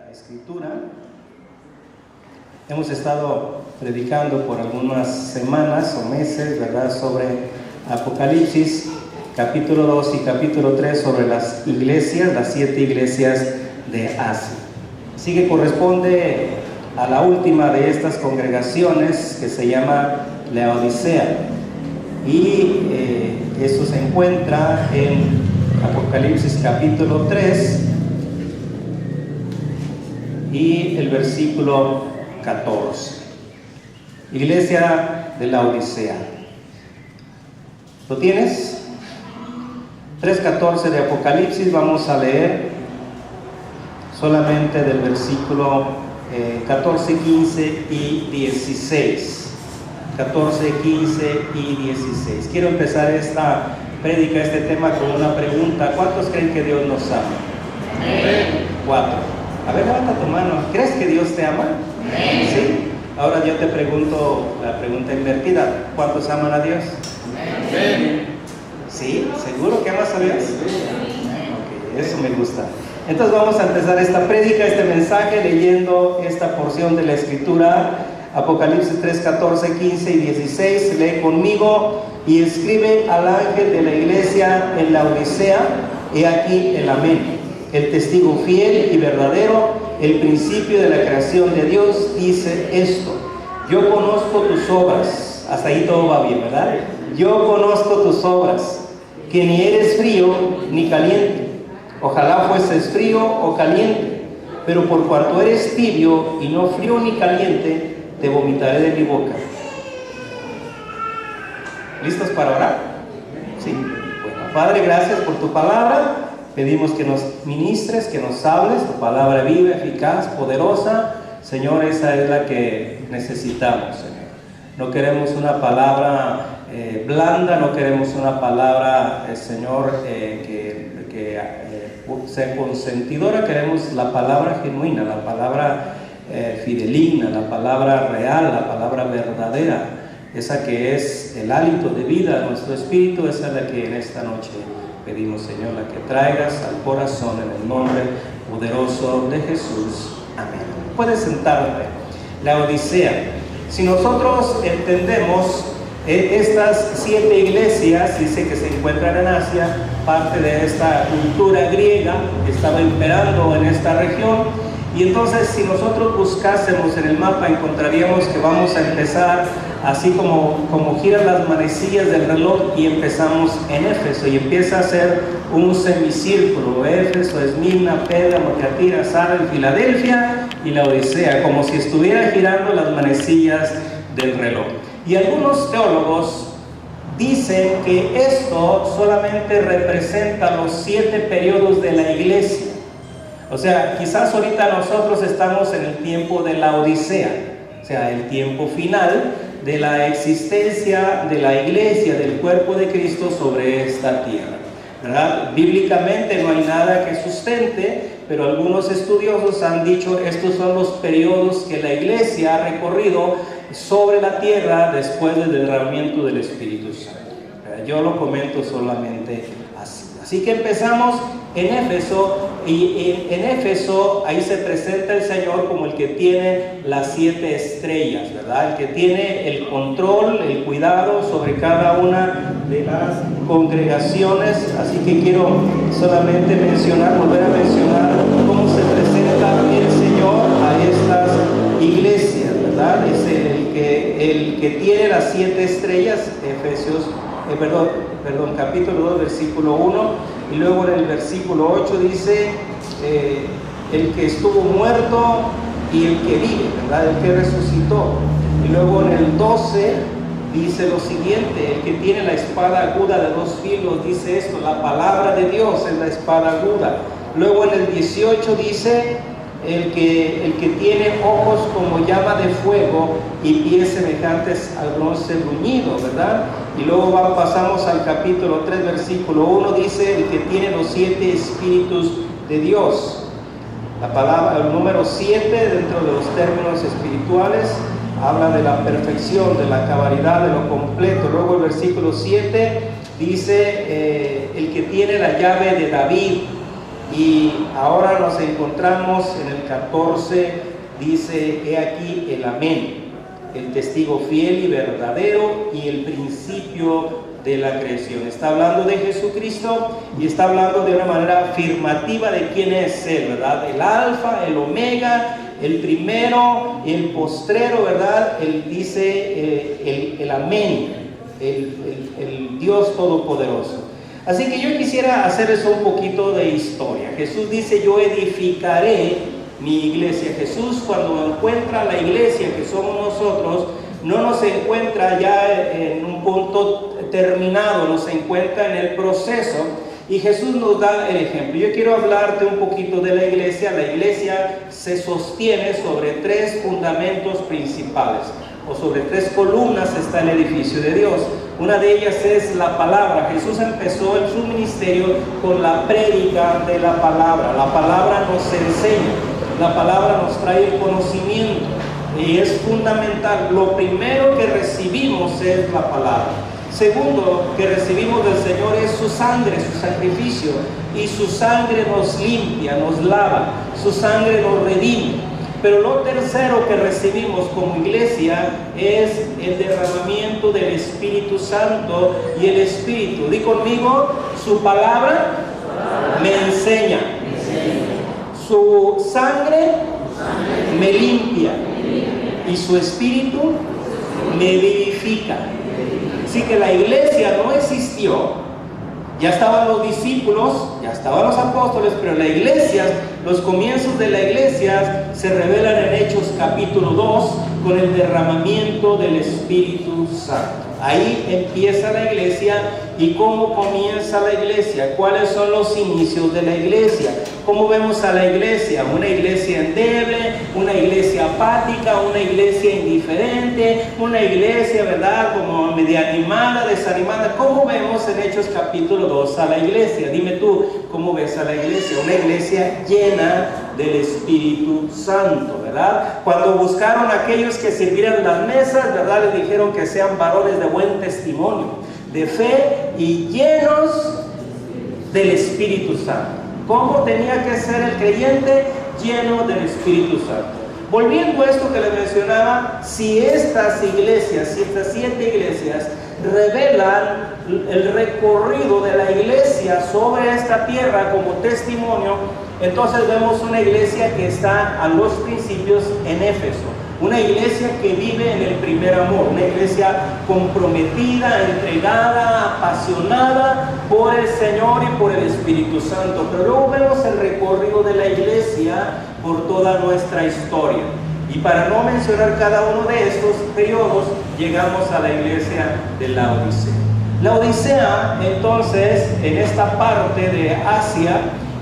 la Escritura. Hemos estado predicando por algunas semanas o meses, ¿verdad?, sobre Apocalipsis, capítulo 2 y capítulo 3, sobre las iglesias, las 7 iglesias de Asia. Así que corresponde a la última de estas congregaciones, que se llama Laodicea. Y eso se encuentra en Apocalipsis capítulo 3 y el versículo 14. Iglesia de Laodicea. ¿Lo tienes? 3:14 de Apocalipsis. Vamos a leer solamente del versículo 14, 15 y 16. 14, 15 y 16. Quiero empezar esta prédica, este tema, con una pregunta. ¿Cuántos creen que Dios nos ama? Amén. 4. A ver, levanta tu mano. ¿Crees que Dios te ama? Amén. Sí. Ahora yo te pregunto la pregunta invertida. ¿Cuántos aman a Dios? Amén. ¿Sí? ¿Seguro que amas a Dios? Ok, eso me gusta. Entonces vamos a empezar esta prédica, este mensaje, leyendo esta porción de la Escritura. Apocalipsis 3, 14, 15 y 16. Lee conmigo: y escribe al ángel de la iglesia en Laodicea: he aquí el amén, el testigo fiel y verdadero, el principio de la creación de Dios, dice esto: yo conozco tus obras. Hasta ahí todo va bien, ¿verdad? Yo conozco tus obras, que ni eres frío ni caliente. Ojalá fueses frío o caliente, pero por cuanto eres tibio y no frío ni caliente, te vomitaré de mi boca. ¿Listos para orar? Sí. Bueno, Padre, gracias por tu palabra. Pedimos que nos ministres, que nos hables. Tu palabra viva, eficaz, poderosa. Señor, esa es la que necesitamos, Señor. No queremos una palabra blanda, no queremos una palabra, Señor, que sea consentidora. Queremos la palabra genuina, la palabra fidelina, la palabra real, la palabra verdadera, esa que es el hálito de vida de nuestro espíritu. Esa es la que en esta noche pedimos, Señor, la que traigas al corazón, en el nombre poderoso de Jesús. Amén. Puedes sentarte. La Odisea. Si nosotros entendemos estas 7 iglesias, dice que se encuentran en Asia, parte de esta cultura griega que estaba imperando en esta región. Y entonces, si nosotros buscásemos en el mapa, encontraríamos que vamos a empezar así como giran las manecillas del reloj, y empezamos en Éfeso, y empieza a ser un semicírculo: Éfeso, Esmirna, Pérgamo, Tiatira, Sardis, Filadelfia y la Odisea, como si estuviera girando las manecillas del reloj. Y algunos teólogos dicen que esto solamente representa los 7 periodos de la iglesia. O sea, quizás ahorita nosotros estamos en el tiempo de la Odisea, o sea, el tiempo final de la existencia de la iglesia, del cuerpo de Cristo sobre esta tierra, ¿verdad? Bíblicamente no hay nada que sustente, pero algunos estudiosos han dicho estos son los periodos que la iglesia ha recorrido sobre la tierra después del derramamiento del Espíritu Santo. Yo lo comento solamente así. Así que empezamos en Éfeso, y en Éfeso ahí se presenta el Señor como el que tiene las 7 estrellas, ¿verdad? El que tiene el control, el cuidado sobre cada una de las congregaciones. Así que quiero solamente volver a mencionar cómo se presenta el Señor a estas iglesias, ¿verdad? Es el que tiene las 7 estrellas, capítulo 2, versículo 1, y luego en el versículo 8 dice el que estuvo muerto y el que vive, ¿verdad? El que resucitó. Y luego en el 12 dice lo siguiente: el que tiene la espada aguda de 2 filos, dice esto: la palabra de Dios es la espada aguda. Luego en el 18 dice: el que tiene ojos como llama de fuego y pies semejantes al bronce bruñido, ¿verdad? Y luego pasamos al capítulo 3, versículo 1, dice: el que tiene los 7 espíritus de Dios. La palabra, el número 7, dentro de los términos espirituales, habla de la perfección, de la cabalidad, de lo completo. Luego el versículo 7 dice: el que tiene la llave de David. Y ahora nos encontramos en el 14, dice: he aquí el amén, el testigo fiel y verdadero y el principio de la creación. Está hablando de Jesucristo y está hablando de una manera afirmativa de quién es Él, ¿verdad? El alfa, el omega, el primero, el postrero, ¿verdad? Él dice el amén, el Dios todopoderoso. Así que yo quisiera hacerles un poquito de historia. Jesús dice: yo edificaré mi iglesia. Jesús, cuando encuentra la iglesia que somos nosotros, no nos encuentra ya en un punto terminado, nos encuentra en el proceso, y Jesús nos da el ejemplo. Yo quiero hablarte un poquito de la iglesia. La iglesia se sostiene sobre 3 fundamentos principales, o sobre 3 columnas está el edificio de Dios. Una de ellas es la palabra. Jesús empezó en su ministerio con la prédica de la palabra. La palabra nos enseña, la palabra nos trae el conocimiento, y es fundamental. Lo primero que recibimos es la palabra. Segundo que recibimos del Señor es su sangre, su sacrificio, y su sangre nos limpia, nos lava, su sangre nos redime. Pero lo tercero que recibimos como iglesia es el derramamiento del Espíritu Santo y el Espíritu. Di conmigo: su palabra me enseña, su sangre me limpia y su Espíritu me vivifica. Así que la iglesia no existió, ya estaban los discípulos, ya estaban los apóstoles, pero la iglesia, los comienzos de la iglesia se revelan en Hechos capítulo 2 con el derramamiento del Espíritu Santo. Ahí empieza la iglesia. ¿Y cómo comienza la iglesia? ¿Cuáles son los inicios de la iglesia? ¿Cómo vemos a la iglesia? Una iglesia endeble, una iglesia apática, una iglesia indiferente, una iglesia, ¿verdad?, como media animada, desanimada. ¿Cómo vemos en Hechos capítulo 2 a la iglesia? Dime tú, ¿cómo ves a la iglesia? Una iglesia llena del Espíritu Santo, ¿verdad? Cuando buscaron a aquellos que sirvieran las mesas, ¿verdad?, les dijeron que sean varones de buen testimonio, de fe y llenos del Espíritu Santo. ¿Cómo tenía que ser el creyente? Lleno del Espíritu Santo. Volviendo a esto que le mencionaba, si estas iglesias, si estas 7 iglesias revelan el recorrido de la iglesia sobre esta tierra como testimonio, entonces vemos una iglesia que está a los principios en Éfeso. Una iglesia que vive en el primer amor, una iglesia comprometida, entregada, apasionada por el Señor y por el Espíritu Santo. Pero luego vemos el recorrido de la iglesia por toda nuestra historia. Y para no mencionar cada uno de estos periodos, llegamos a la iglesia de Laodicea. Laodicea, entonces, en esta parte de Asia,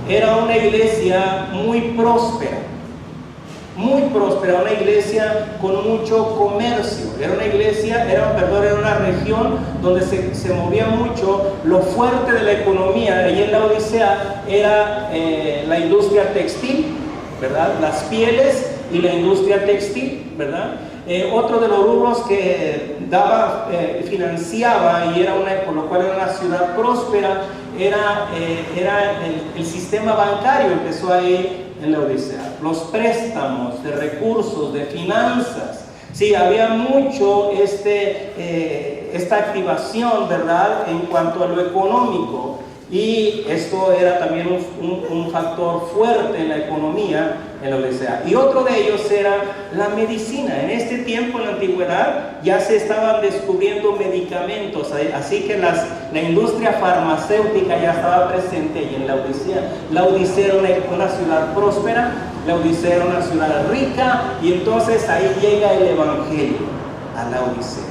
era una iglesia muy próspera, una iglesia con mucho comercio. Era una iglesia, era una región donde se movía mucho. Lo fuerte de la economía ahí en Laodicea era la industria textil, ¿verdad? Las pieles y la industria textil, ¿verdad? Otro de los rubros que financiaba, y por lo cual era una ciudad próspera, era el sistema bancario. Empezó ahí en Laodicea. Los préstamos de recursos, de finanzas. Sí, había mucho esta activación, ¿verdad?, en cuanto a lo económico. Y esto era también un factor fuerte en la economía en Laodicea. Y otro de ellos era la medicina. En este tiempo, en la antigüedad, ya se estaban descubriendo medicamentos, así que la industria farmacéutica ya estaba presente ahí en Laodicea. Laodicea era una ciudad próspera, Laodicea era una ciudad rica, y entonces ahí llega el Evangelio a Laodicea.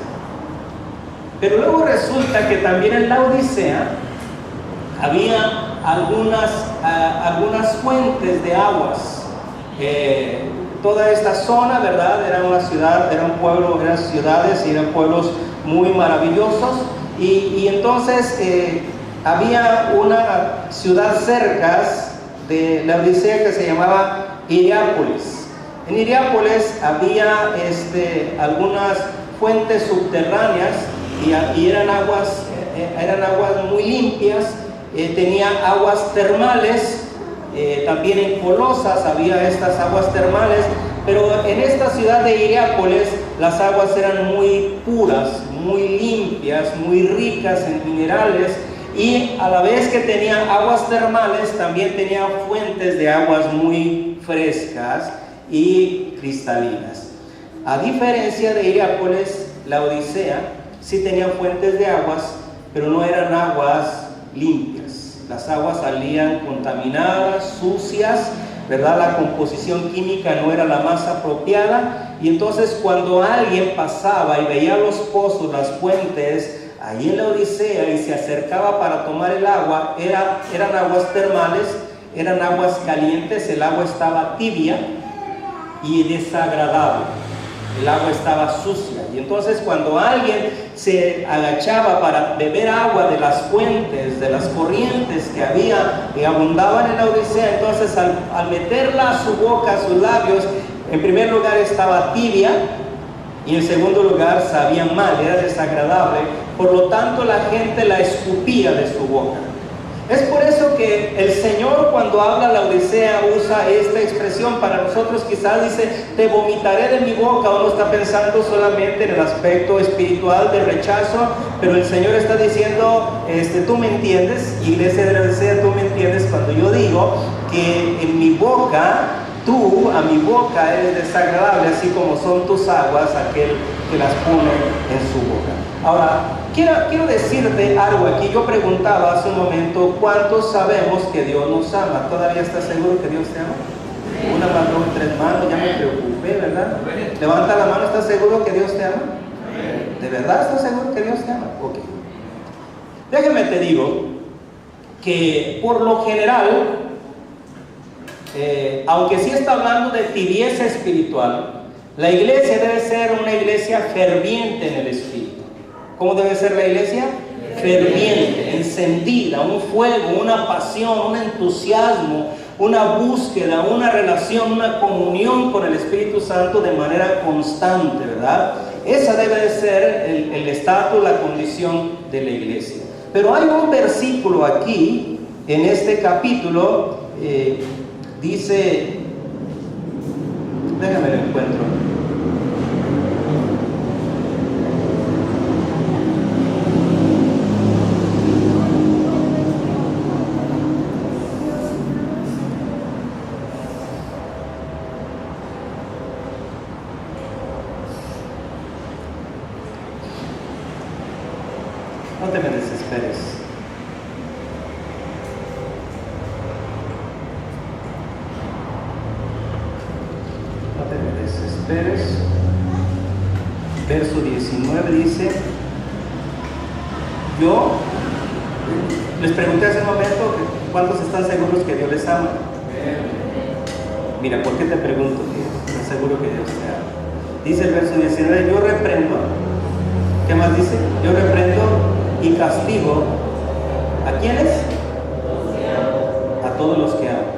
Pero luego resulta que también en Laodicea había algunas fuentes de aguas. Toda esta zona, ¿verdad?, era una ciudad, era un pueblo, eran ciudades y eran pueblos muy maravillosos. Y entonces había una ciudad cerca de Laodicea que se llamaba Hierápolis. En Hierápolis había algunas fuentes subterráneas y eran aguas muy limpias. Tenía aguas termales, también en Colosas había estas aguas termales, pero en esta ciudad de Hierápolis las aguas eran muy puras, muy limpias, muy ricas en minerales, y a la vez que tenía aguas termales, también tenía fuentes de aguas muy frescas y cristalinas. A diferencia de Hierápolis, Laodicea sí tenía fuentes de aguas, pero no eran aguas limpias. Las aguas salían contaminadas, sucias, ¿verdad? La composición química no era la más apropiada, y entonces cuando alguien pasaba y veía los pozos, las fuentes ahí en la Odisea y se acercaba para tomar el agua, eran aguas termales, eran aguas calientes, el agua estaba tibia y desagradable, el agua estaba sucia. Y entonces cuando alguien se agachaba para beber agua de las fuentes, de las corrientes que había, que abundaban en la Odisea, entonces al meterla a su boca, a sus labios, en primer lugar estaba tibia, y en segundo lugar sabía mal, era desagradable, por lo tanto la gente la escupía de su boca. Es por eso que el Señor, cuando habla a la Odisea, usa esta expresión. Para nosotros quizás dice, te vomitaré de mi boca, o no está pensando solamente en el aspecto espiritual de rechazo, pero el Señor está diciendo, tú me entiendes, iglesia de la Odisea, tú me entiendes cuando yo digo que en mi boca, tú a mi boca eres desagradable, así como son tus aguas aquel que las pone en su boca. Ahora, quiero decirte algo aquí. Yo preguntaba hace un momento, ¿cuántos sabemos que Dios nos ama? ¿Todavía estás seguro que Dios te ama? Una mano, tres manos, ya me preocupé, ¿verdad? Levanta la mano, ¿estás seguro que Dios te ama? ¿De verdad estás seguro que Dios te ama? Ok. Déjame te digo que por lo general, aunque sí está hablando de tibieza espiritual, la iglesia debe ser una iglesia ferviente en el espíritu. ¿Cómo debe ser la iglesia? Ferviente, encendida, un fuego, una pasión, un entusiasmo, una búsqueda, una relación, una comunión con el Espíritu Santo de manera constante, ¿verdad? Esa debe de ser el estatus, la condición de la iglesia. Pero hay un versículo aquí, en este capítulo, dice, déjame lo encuentro. No te me desesperes. No te me desesperes. Verso 19 dice, yo les pregunté hace un momento cuántos están seguros que Dios les ama. Mira, ¿por qué te pregunto que estás seguro que Dios te ama? Dice el verso 19, yo reprendo. ¿Qué más dice? Yo reprendo y castigo. ¿A quiénes? A todos los que amo.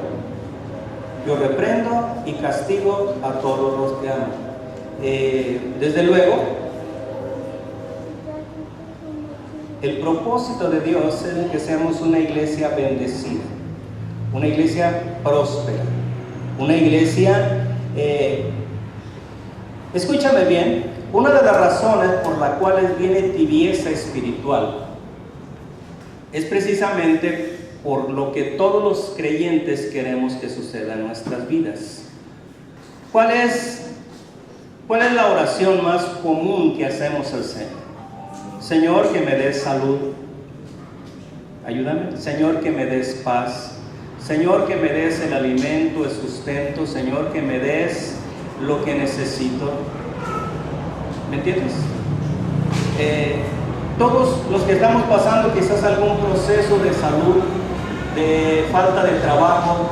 Yo reprendo y castigo a todos los que amo. Desde luego, el propósito de Dios es que seamos una iglesia bendecida, una iglesia próspera, una iglesia, escúchame bien, una de las razones por las cuales viene tibieza espiritual es precisamente por lo que todos los creyentes queremos que suceda en nuestras vidas. ¿Cuál es la oración más común que hacemos al Señor? Señor, que me des salud. Ayúdame. Señor, que me des paz. Señor, que me des el alimento, el sustento. Señor, que me des lo que necesito. ¿Me entiendes? Todos los que estamos pasando quizás algún proceso de salud, de falta de trabajo,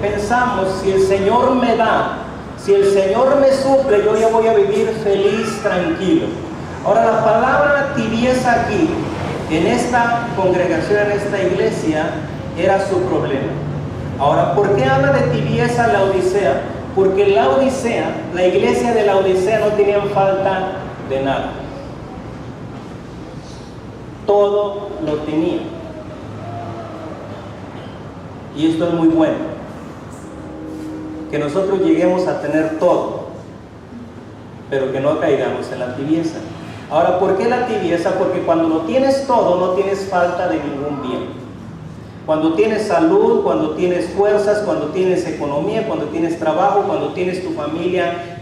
pensamos, si el Señor me da, si el Señor me suple, yo ya voy a vivir feliz, tranquilo. Ahora, la palabra tibieza aquí, en esta congregación, en esta iglesia, era su problema. Ahora, ¿por qué habla de tibieza la Odisea? Porque la Odisea, la iglesia de la Odisea no tenían falta de nada. Todo lo tenía. Y esto es muy bueno, que nosotros lleguemos a tener todo, pero que no caigamos en la tibieza. Ahora, ¿por qué la tibieza? Porque cuando lo tienes todo, no tienes falta de ningún bien. Cuando tienes salud, cuando tienes fuerzas, cuando tienes economía, cuando tienes trabajo, cuando tienes tu familia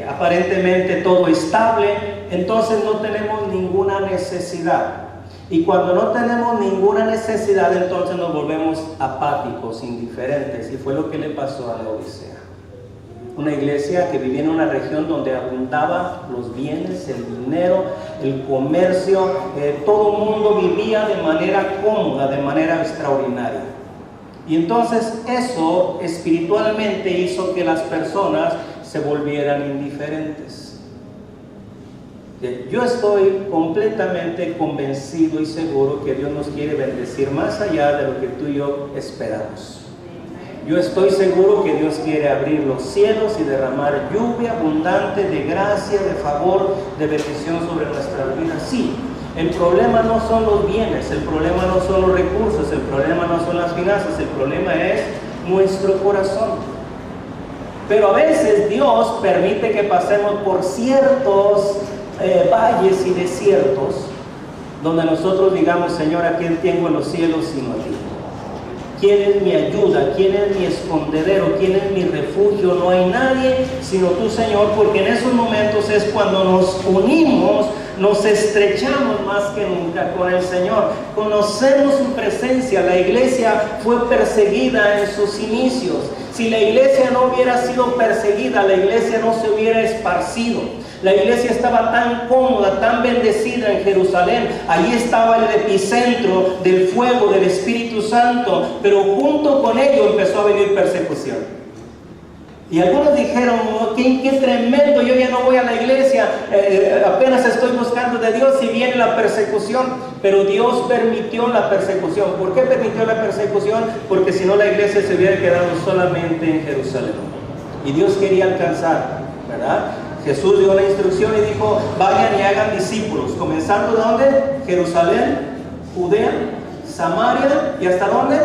aparentemente todo estable, entonces no tenemos ninguna necesidad. Y cuando no tenemos ninguna necesidad, entonces nos volvemos apáticos, indiferentes. Y fue lo que le pasó a Laodicea. Una iglesia que vivía en una región donde abundaban los bienes, el dinero, el comercio, todo el mundo vivía de manera cómoda, de manera extraordinaria. Y entonces eso espiritualmente hizo que las personas se volvieran indiferentes. Yo estoy completamente convencido y seguro que Dios nos quiere bendecir más allá de lo que tú y yo esperamos. Yo estoy seguro que Dios quiere abrir los cielos y derramar lluvia abundante de gracia, de favor, de bendición sobre nuestras vidas. Sí, el problema no son los bienes, el problema no son los recursos, el problema no son las finanzas, el problema es nuestro corazón. Pero a veces Dios permite que pasemos por ciertos valles y desiertos donde nosotros digamos: Señor, ¿a quién tengo en los cielos sino a ti? ¿Quién es mi ayuda? ¿Quién es mi escondedero? ¿Quién es mi refugio? No hay nadie sino tú, Señor, porque en esos momentos es cuando nos unimos, nos estrechamos más que nunca con el Señor. Conocemos su presencia. La iglesia fue perseguida en sus inicios. Si la iglesia no hubiera sido perseguida, la iglesia no se hubiera esparcido. La iglesia estaba tan cómoda, tan bendecida en Jerusalén. Allí estaba el epicentro del fuego del Espíritu Santo. Pero junto con ello empezó a venir persecución. Y algunos dijeron: oh, qué tremendo, yo ya no voy a la iglesia, apenas estoy buscando de Dios y viene la persecución. Pero Dios permitió la persecución. ¿Por qué permitió la persecución? Porque si no, la iglesia se hubiera quedado solamente en Jerusalén. Y Dios quería alcanzar, ¿verdad? Jesús dio la instrucción y dijo: vayan y hagan discípulos, comenzando ¿de dónde? Jerusalén, Judea, Samaria, ¿y hasta dónde?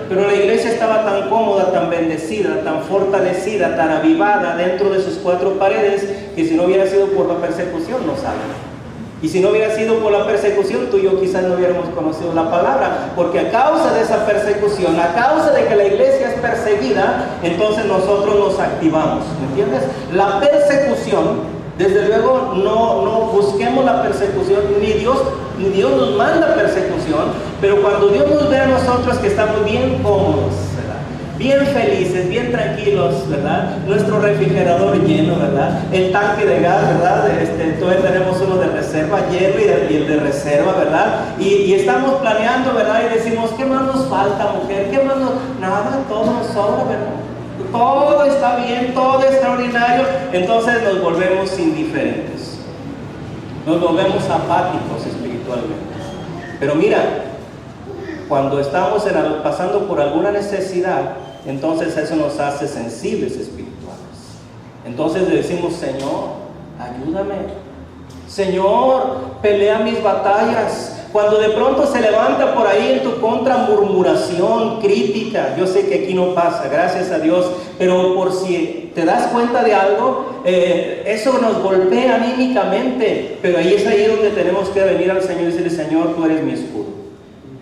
Pero la iglesia estaba tan cómoda, tan bendecida, tan fortalecida, tan avivada dentro de sus cuatro paredes, que si no hubiera sido por la persecución no sale. Y si no hubiera sido por la persecución, tú y yo quizás no hubiéramos conocido la palabra, porque a causa de esa persecución, a causa de que la iglesia es perseguida, entonces nosotros nos activamos, ¿me entiendes? La persecución, desde luego, no busquemos la persecución, ni Dios nos manda persecución, pero cuando Dios nos ve a nosotros que estamos bien cómodos, ¿verdad? Bien felices, bien tranquilos, ¿verdad? Nuestro refrigerador lleno, ¿verdad? El tanque de gas, ¿verdad? Todavía tenemos uno de reserva lleno y el de reserva, ¿verdad? Y estamos planeando, ¿verdad? Y decimos: ¿qué más nos falta, mujer? ¿Qué más nos...? Nada, todo nos sobra, ¿verdad? Todo está bien, todo extraordinario. Entonces nos volvemos indiferentes. Nos volvemos apáticos espiritualmente. Pero mira, cuando estamos pasando por alguna necesidad, entonces eso nos hace sensibles espirituales. Entonces le decimos: Señor, ayúdame. Señor, pelea mis batallas. Cuando de pronto se levanta por ahí en tu contra murmuración, crítica, yo sé que aquí no pasa, gracias a Dios, pero por si te das cuenta de algo, eso nos golpea anímicamente. Pero ahí es ahí donde tenemos que venir al Señor y decirle: Señor, tú eres mi escudo.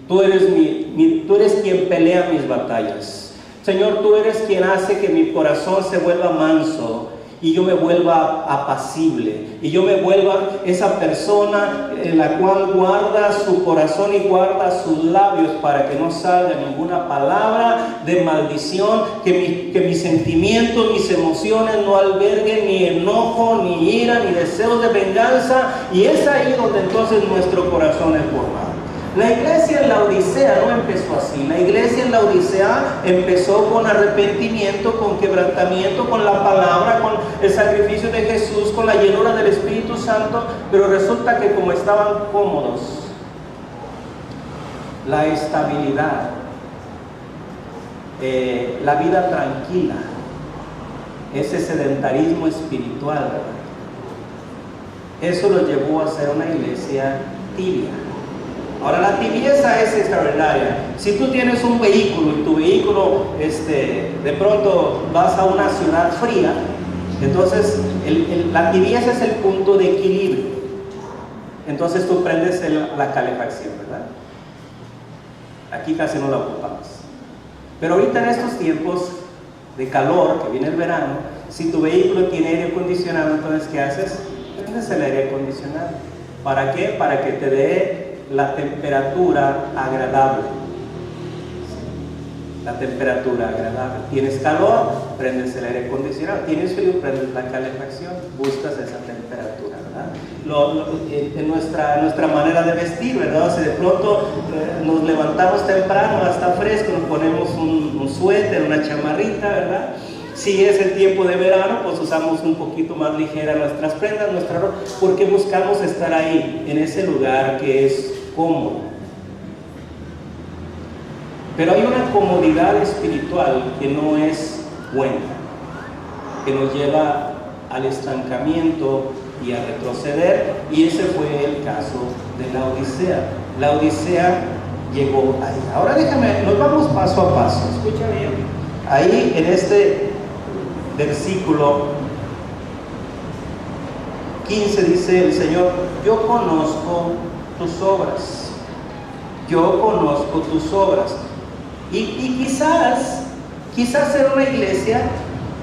Tú eres quien pelea mis batallas. Señor, tú eres quien hace que mi corazón se vuelva manso y yo me vuelva apacible, y yo me vuelva esa persona en la cual guarda su corazón y guarda sus labios para que no salga ninguna palabra de maldición, que mis sentimientos, mis emociones no alberguen ni enojo, ni ira, ni deseos de venganza. Y es ahí donde entonces nuestro corazón es formado. La iglesia en la Odisea no empezó así. La iglesia en la Odisea empezó con arrepentimiento, con quebrantamiento, con la palabra, con el sacrificio de Jesús, con la llenura del Espíritu Santo. Pero resulta que como estaban cómodos, la estabilidad, la vida tranquila, ese sedentarismo espiritual, ¿verdad? Eso los llevó a ser una iglesia tibia. Ahora, la tibieza es extraordinaria. Si tú tienes un vehículo y tu vehículo de pronto vas a una ciudad fría, entonces la tibieza es el punto de equilibrio. Entonces tú prendes la calefacción, ¿verdad? Aquí casi no la ocupamos. Pero ahorita en estos tiempos de calor, que viene el verano, si tu vehículo tiene aire acondicionado, entonces ¿qué haces? Prendes el aire acondicionado. ¿Para qué? Para que te dé la temperatura agradable. La temperatura agradable. Tienes calor, prendes el aire acondicionado. Tienes frío, prendes la calefacción. Buscas esa temperatura, ¿verdad? En nuestra manera de vestir, ¿verdad? O sea, de pronto nos levantamos temprano, está fresco, nos ponemos un suéter, una chamarrita, ¿verdad? Si es el tiempo de verano, pues usamos un poquito más ligera nuestras prendas, nuestra ropa, porque buscamos estar ahí, en ese lugar que es cómodo. Pero hay una comodidad espiritual que no es buena, que nos lleva al estancamiento y a retroceder, y ese fue el caso de la Odisea. La Odisea llegó ahí. Ahora nos vamos paso a paso, escucha bien. Ahí en este versículo 15 dice el Señor: yo conozco tus obras, yo conozco tus obras. Y quizás era una iglesia,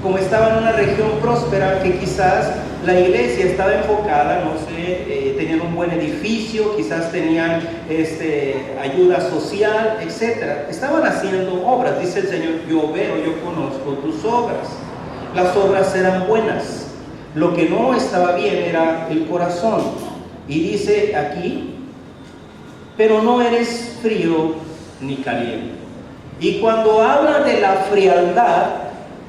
como estaba en una región próspera, que quizás la iglesia estaba enfocada, no sé, tenían un buen edificio, quizás tenían ayuda social, etc. Estaban haciendo obras. Dice el Señor: yo veo, yo conozco tus obras. Las obras eran buenas. Lo que no estaba bien era el corazón. Y dice aquí: pero no eres frío ni caliente. Y cuando habla de la frialdad,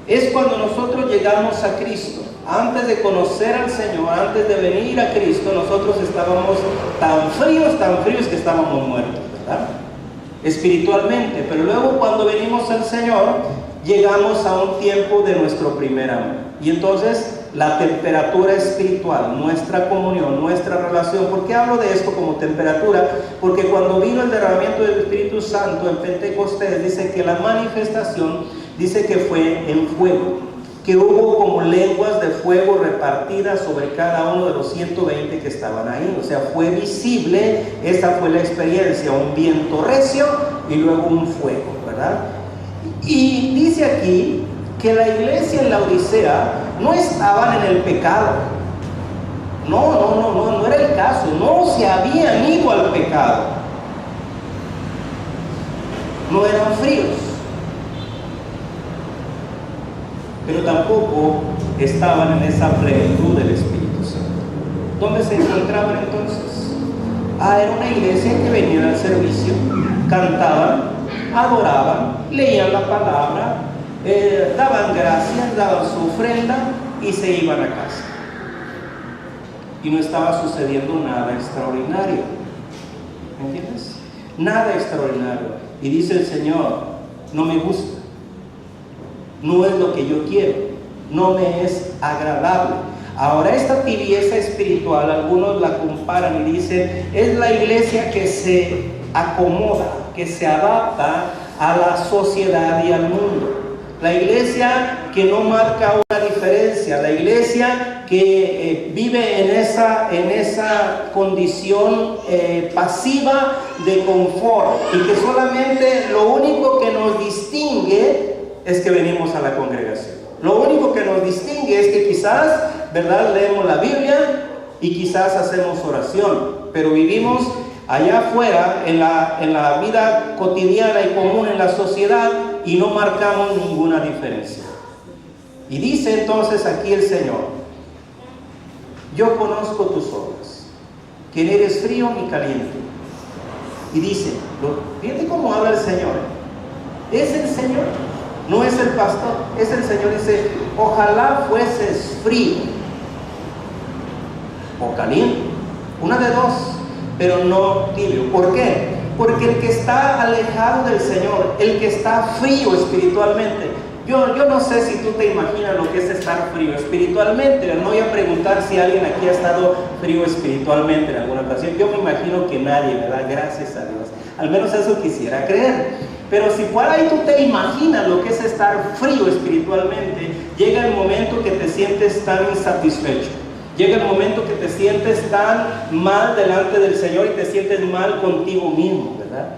es cuando nosotros llegamos a Cristo. Antes de conocer al Señor, antes de venir a Cristo, nosotros estábamos tan fríos que estábamos muertos, ¿verdad? Espiritualmente. Pero luego, cuando venimos al Señor, llegamos a un tiempo de nuestro primer amor. Y entonces la temperatura espiritual, nuestra comunión, nuestra relación. ¿Por qué hablo de esto como temperatura? Porque cuando vino el derramamiento del Espíritu Santo en Pentecostés, dice que la manifestación, dice que fue en fuego, que hubo como lenguas de fuego repartidas sobre cada uno de los 120 que estaban ahí. O sea, fue visible. Esa fue la experiencia: un viento recio y luego un fuego, ¿verdad? Y dice aquí que la iglesia en la Odisea no estaban en el pecado. No era el caso. No se habían ido al pecado. No eran fríos, pero tampoco estaban en esa plenitud del Espíritu Santo. ¿Dónde se encontraban entonces? Era una iglesia que venía al servicio, cantaban, adoraban, leían la palabra, daban gracias, daban su ofrenda y se iban a casa. Y no estaba sucediendo nada extraordinario. ¿Me entiendes? Nada extraordinario. Y dice el Señor: no me gusta, no es lo que yo quiero, no me es agradable. Ahora, esta tibieza espiritual, algunos la comparan y dicen: es la iglesia que se acomoda, que se adapta a la sociedad y al mundo. La iglesia que no marca una diferencia, la iglesia que vive en esa condición pasiva de confort, y que solamente lo único que nos distingue es que venimos a la congregación. Lo único que nos distingue es que quizás, ¿verdad?, leemos la Biblia y quizás hacemos oración, pero vivimos allá afuera en la vida cotidiana y común en la sociedad y no marcamos ninguna diferencia. Y dice entonces aquí el Señor: yo conozco tus obras, que no eres frío ni caliente. Y dice, fíjate cómo habla el Señor. Es el Señor, no es el pastor, es el Señor. Dice: ojalá fueses frío o caliente, una de dos, pero no tibio. ¿Por qué? Porque el que está alejado del Señor, el que está frío espiritualmente, Yo no sé si tú te imaginas lo que es estar frío espiritualmente. No voy a preguntar si alguien aquí ha estado frío espiritualmente en alguna ocasión. Yo me imagino que nadie, ¿verdad? Gracias a Dios. Al menos eso quisiera creer. Pero si por ahí tú te imaginas lo que es estar frío espiritualmente, llega el momento que te sientes tan insatisfecho. Llega el momento que te sientes tan mal delante del Señor y te sientes mal contigo mismo, ¿verdad?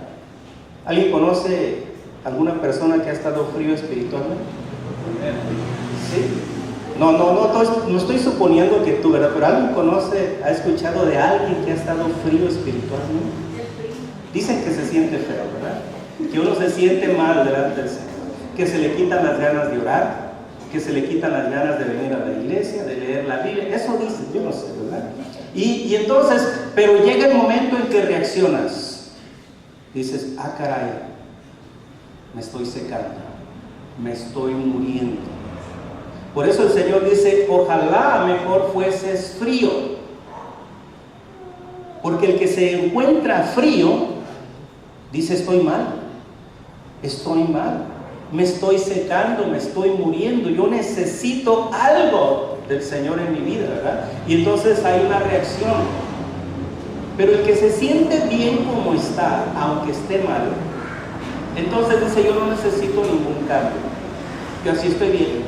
¿Alguien conoce alguna persona que ha estado frío espiritualmente? ¿Sí? No estoy suponiendo que tú, ¿verdad? Pero ¿alguien conoce, ha escuchado de alguien que ha estado frío espiritualmente? Dicen que se siente feo, ¿verdad? Que uno se siente mal delante del Señor, que se le quitan las ganas de orar, que se le quitan las ganas de venir a la iglesia, de leer la Biblia. Eso dicen, yo no sé, ¿verdad? Y entonces, pero llega el momento en que reaccionas. Dices, ah, caray, me estoy secando, me estoy muriendo. Por eso el Señor dice, ojalá mejor fueses frío. Porque el que se encuentra frío, dice, estoy mal, me estoy secando, me estoy muriendo, yo necesito algo del Señor en mi vida, ¿verdad? Y entonces hay una reacción. Pero el que se siente bien como está, aunque esté mal, entonces dice, yo no necesito ningún cambio, yo así estoy bien,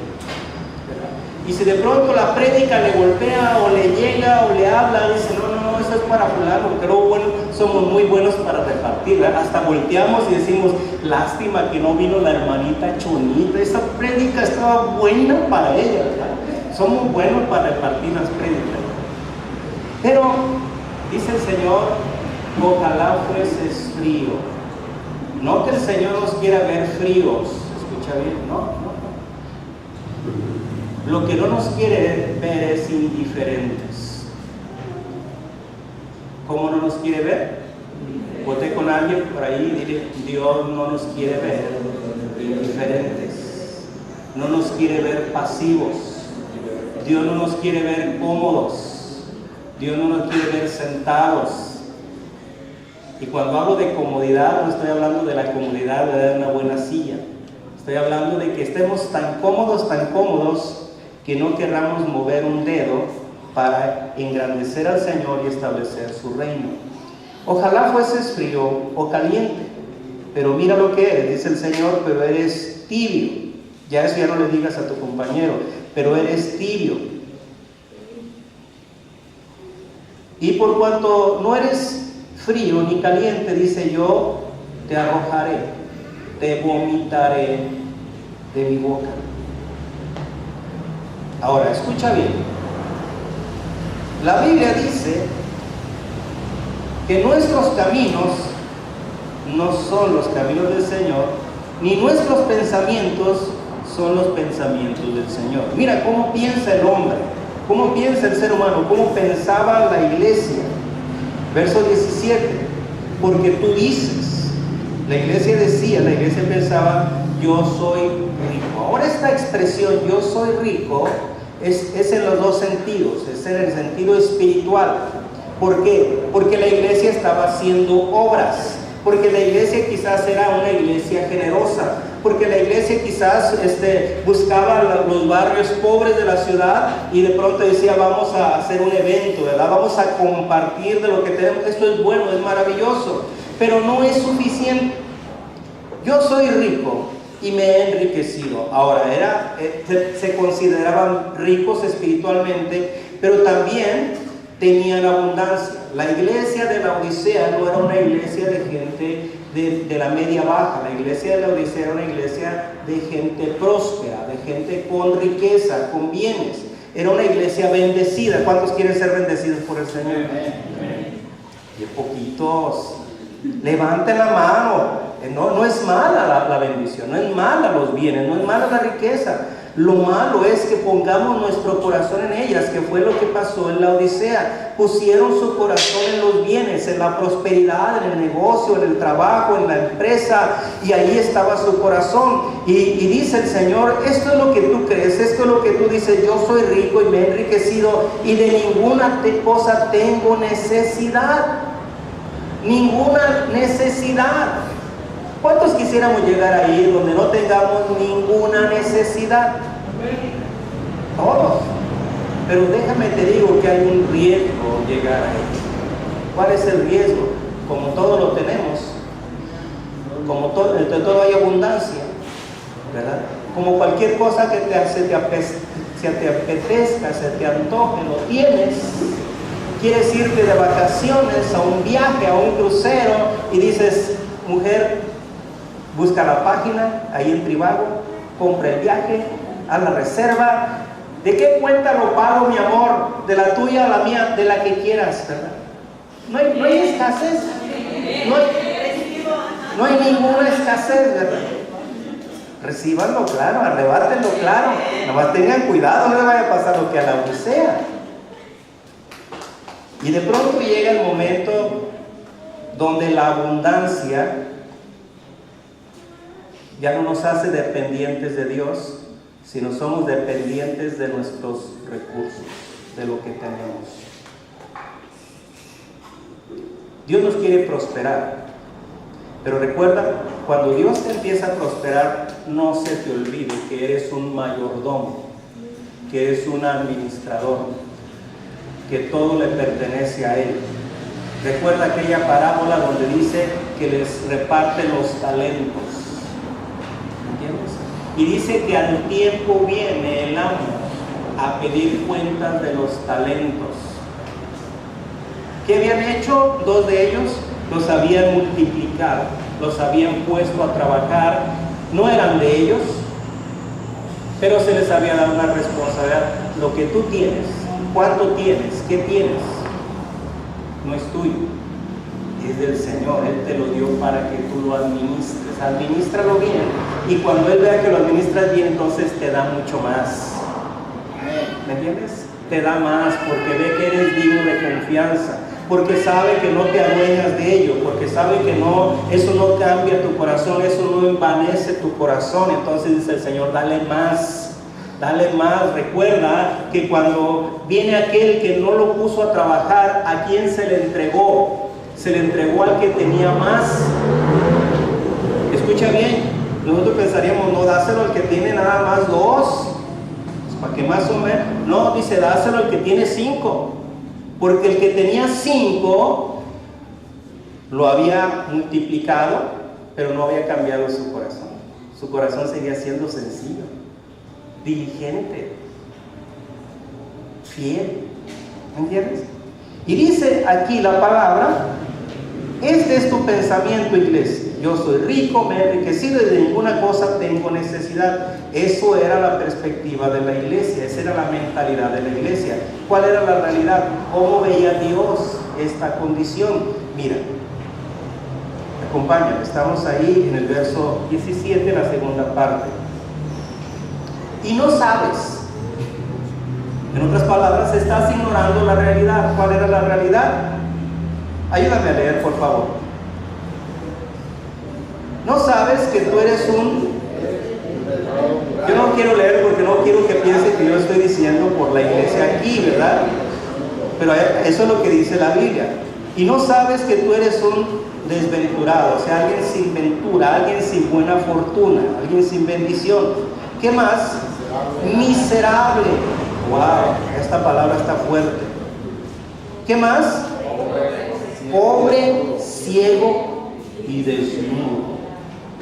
¿verdad? Y si de pronto la prédica le golpea o le llega o le habla, dice, no, eso es para fulano, pero bueno, somos muy buenos para repartir, ¿verdad? Hasta volteamos y decimos, lástima que no vino la hermanita Chonita, esa prédica estaba buena para ella, ¿verdad? Somos buenos para repartir las prédicas. Pero dice el Señor, ojalá fueses frío. No que el Señor nos quiera ver fríos, escucha bien, no. Lo que no nos quiere ver es indiferentes. ¿Cómo no nos quiere ver? Voté con alguien por ahí y dile, Dios no nos quiere ver indiferentes. No nos quiere ver pasivos. Dios no nos quiere ver cómodos. Dios no nos quiere ver sentados. Y cuando hablo de comodidad, no estoy hablando de la comodidad de una buena silla. Estoy hablando de que estemos tan cómodos, que no querramos mover un dedo para engrandecer al Señor y establecer su reino. Ojalá fueses frío o caliente, pero mira lo que eres, dice el Señor, pero eres tibio. Ya eso ya no le digas a tu compañero, pero eres tibio. Y por cuanto no eres frío ni caliente, dice, yo te arrojaré, te vomitaré de mi boca. Ahora, escucha bien. La Biblia dice que nuestros caminos no son los caminos del Señor, ni nuestros pensamientos son los pensamientos del Señor. Mira cómo piensa el hombre, cómo piensa el ser humano, cómo pensaba la iglesia. Verso 17, porque tú dices, la iglesia pensaba, yo soy rico. Ahora esta expresión, yo soy rico, es en los dos sentidos, es en el sentido espiritual. ¿Por qué? Porque la iglesia estaba haciendo obras, porque la iglesia quizás era una iglesia generosa, porque la iglesia quizás buscaba los barrios pobres de la ciudad y de pronto decía, vamos a hacer un evento, ¿verdad? Vamos a compartir de lo que tenemos. Esto es bueno, es maravilloso, pero no es suficiente. Yo soy rico y me he enriquecido. Ahora, se consideraban ricos espiritualmente, pero también tenían abundancia. La iglesia de la Odisea no era una iglesia de gente de la media baja. La iglesia de la Odisea era una iglesia de gente próspera, de gente con riqueza, con bienes. Era una iglesia bendecida. ¿Cuántos quieren ser bendecidos por el Señor? Y poquitos. Levanten la mano. No es mala la bendición, no es mala los bienes, no es mala la riqueza. Lo malo es que pongamos nuestro corazón en ellas, que fue lo que pasó en la Odisea. Pusieron su corazón en los bienes, en la prosperidad, en el negocio, en el trabajo, en la empresa, y ahí estaba su corazón. Y dice el Señor, esto es lo que tú crees, esto es lo que tú dices, yo soy rico y me he enriquecido y de ninguna cosa tengo necesidad. Ninguna necesidad. ¿Cuántos quisiéramos llegar ahí donde no tengamos ninguna necesidad? Todos. Pero déjame te digo que hay un riesgo llegar ahí. ¿Cuál es el riesgo? Como todo lo tenemos, como todo, de todo hay abundancia, ¿verdad? Como cualquier cosa que se te apetezca, se te antoje, lo tienes. Quieres irte de vacaciones, a un viaje, a un crucero, y dices, mujer, busca la página, ahí en Trivago, compra el viaje, haz la reserva. ¿De qué cuenta lo pago, mi amor? ¿De la tuya o la mía? De la que quieras, ¿verdad? No hay escasez. No hay ninguna escasez, ¿verdad? Recíbanlo claro, arrebátenlo claro. Nomás tengan cuidado, no le vaya a pasar lo que a la Odisea. Y de pronto llega el momento donde la abundancia ya no nos hace dependientes de Dios, sino somos dependientes de nuestros recursos, de lo que tenemos. Dios nos quiere prosperar, pero recuerda, cuando Dios te empieza a prosperar, no se te olvide que eres un mayordomo, que eres un administrador, que todo le pertenece a Él. Recuerda aquella parábola donde dice que les reparte los talentos, ¿entiendes? Y dice que al tiempo viene el amo a pedir cuentas de los talentos. ¿Qué habían hecho? 2 de ellos los habían multiplicado, los habían puesto a trabajar, no eran de ellos, pero se les había dado una responsabilidad. Lo que tú tienes, ¿cuánto tienes? ¿Qué tienes? No es tuyo, es del Señor. Él te lo dio para que tú lo administres. Administralo bien, y cuando Él vea que lo administras bien, entonces te da mucho más. ¿Me entiendes? Te da más porque ve que eres digno de confianza, porque sabe que no te adueñas de ello, porque sabe que no, eso no cambia tu corazón, eso no envanece tu corazón. Entonces dice el Señor, dale más, dale más. Recuerda que cuando viene aquel que no lo puso a trabajar, ¿a quién se le entregó? Se le entregó al que tenía más. Escucha bien, nosotros pensaríamos, no, dáselo al que tiene nada más 2, para que más o menos. No, dice, dáselo al que tiene 5, porque el que tenía 5 lo había multiplicado, pero no había cambiado su corazón. Su corazón seguía siendo sencillo, diligente, fiel. ¿Me entiendes? Y dice aquí la palabra, este es tu pensamiento, iglesia. Yo soy rico, me he enriquecido y de ninguna cosa tengo necesidad. Eso era la perspectiva de la iglesia, esa era la mentalidad de la iglesia. ¿Cuál era la realidad? ¿Cómo veía Dios esta condición? Mira, acompáñame, estamos ahí en el verso 17, la segunda parte. Y no sabes. En otras palabras, estás ignorando la realidad. ¿Cuál era la realidad? Ayúdame a leer, por favor. No sabes que tú eres un... Yo no quiero leer porque no quiero que piense que yo estoy diciendo por la iglesia aquí, ¿verdad? Pero eso es lo que dice la Biblia. Y no sabes que tú eres un desventurado, o sea, alguien sin ventura, alguien sin buena fortuna, alguien sin bendición. ¿Qué más? Miserable. Wow, esta palabra está fuerte. ¿Qué más? Pobre, ciego y desnudo.